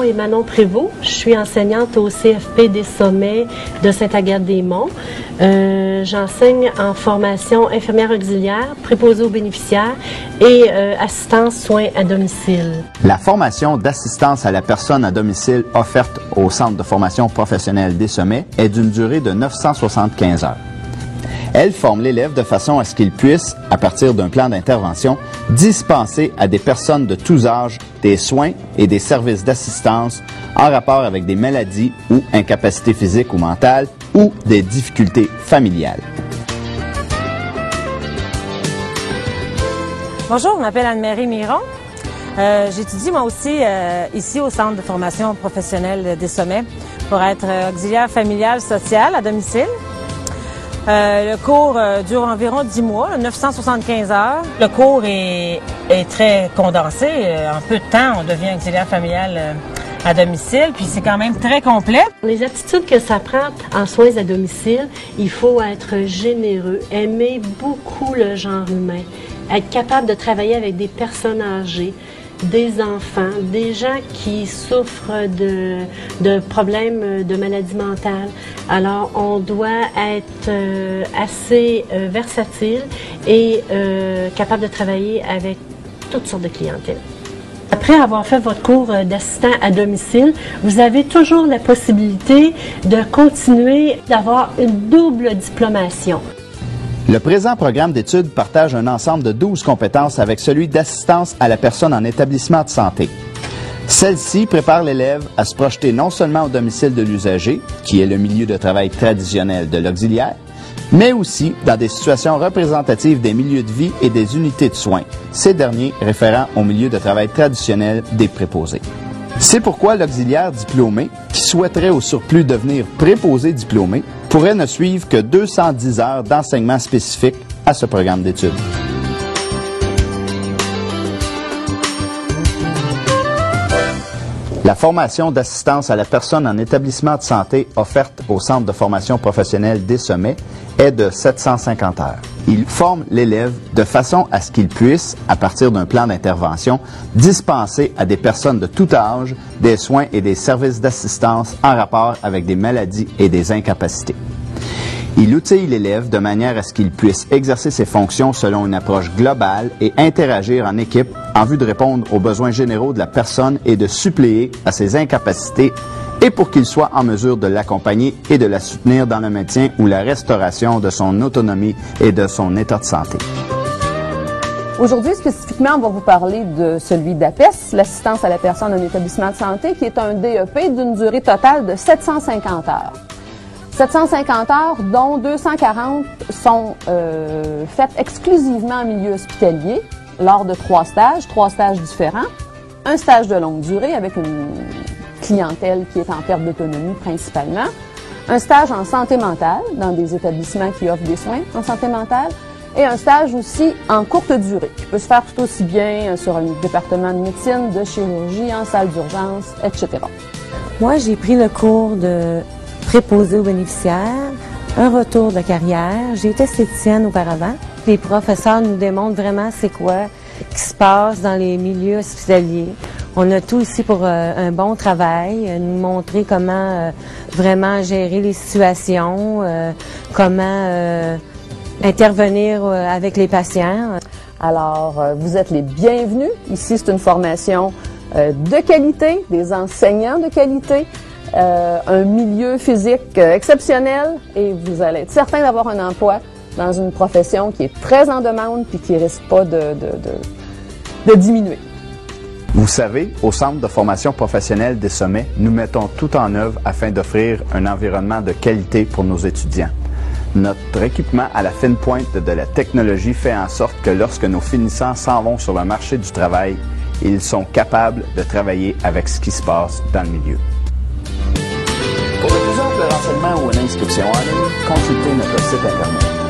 est Manon Prévost. Je suis enseignante au CFP des Sommets de Sainte-Agathe-des-Monts. J'enseigne en formation infirmière auxiliaire, préposée aux bénéficiaires et assistance soins à domicile. La formation d'assistance à la personne à domicile offerte au Centre de formation professionnelle des Sommets est d'une durée de 975 heures. Elle forme l'élève de façon à ce qu'il puisse, à partir d'un plan d'intervention, dispenser à des personnes de tous âges des soins et des services d'assistance en rapport avec des maladies ou incapacités physiques ou mentales ou des difficultés familiales. Bonjour, je m'appelle Anne-Marie Miron. J'étudie moi aussi ici au Centre de formation professionnelle des Sommets pour être auxiliaire familial social à domicile. Le cours dure environ 10 mois, 975 heures. Le cours est très condensé. En peu de temps, on devient auxiliaire familial à domicile, puis c'est quand même très complet. Les attitudes que ça prend en soins à domicile, il faut être généreux, aimer beaucoup le genre humain, être capable de travailler avec des personnes âgées, des enfants, des gens qui souffrent de problèmes de maladies mentales. Alors, on doit être assez versatile et capable de travailler avec toutes sortes de clientèle. Après avoir fait votre cours d'assistant à domicile, vous avez toujours la possibilité de continuer d'avoir une double diplomation. Le présent programme d'études partage un ensemble de 12 compétences avec celui d'assistance à la personne en établissement de santé. Celle-ci prépare l'élève à se projeter non seulement au domicile de l'usager, qui est le milieu de travail traditionnel de l'auxiliaire, mais aussi dans des situations représentatives des milieux de vie et des unités de soins, ces derniers référant au milieu de travail traditionnel des préposés. C'est pourquoi l'auxiliaire diplômé, qui souhaiterait au surplus devenir préposé diplômé, pourrait ne suivre que 210 heures d'enseignement spécifique à ce programme d'études. La formation d'assistance à la personne en établissement de santé offerte au Centre de formation professionnelle des Sommets est de 750 heures. Il forme l'élève de façon à ce qu'il puisse, à partir d'un plan d'intervention, dispenser à des personnes de tout âge des soins et des services d'assistance en rapport avec des maladies et des incapacités. Il outille l'élève de manière à ce qu'il puisse exercer ses fonctions selon une approche globale et interagir en équipe en vue de répondre aux besoins généraux de la personne et de suppléer à ses incapacités et pour qu'il soit en mesure de l'accompagner et de la soutenir dans le maintien ou la restauration de son autonomie et de son état de santé. Aujourd'hui, spécifiquement, on va vous parler de celui d'APES, l'assistance à la personne en établissement de santé, qui est un DEP d'une durée totale de 750 heures. 750 heures, dont 240 sont faites exclusivement en milieu hospitalier, lors de 3 stages différents. Un stage de longue durée avec une clientèle qui est en perte d'autonomie principalement. Un stage en santé mentale, dans des établissements qui offrent des soins en santé mentale. Et un stage aussi en courte durée, qui peut se faire tout aussi bien sur un département de médecine, de chirurgie, en salle d'urgence, etc. Moi, j'ai pris le cours de préposé aux bénéficiaires, un retour de carrière. J'ai été esthéticienne auparavant. Les professeurs nous démontrent vraiment c'est quoi qui se passe dans les milieux hospitaliers. On a tout ici pour un bon travail, nous montrer comment vraiment gérer les situations, comment intervenir avec les patients. Alors, vous êtes les bienvenus. Ici, c'est une formation de qualité, des enseignants de qualité, un milieu physique exceptionnel et vous allez être certain d'avoir un emploi dans une profession qui est très en demande puis qui risque pas de diminuer. Vous savez, au Centre de formation professionnelle des Sommets, nous mettons tout en œuvre afin d'offrir un environnement de qualité pour nos étudiants. Notre équipement à la fine pointe de la technologie fait en sorte que lorsque nos finissants s'en vont sur le marché du travail, ils sont capables de travailler avec ce qui se passe dans le milieu. Pour de plus amples renseignements ou une inscription en ligne, consultez notre site Internet.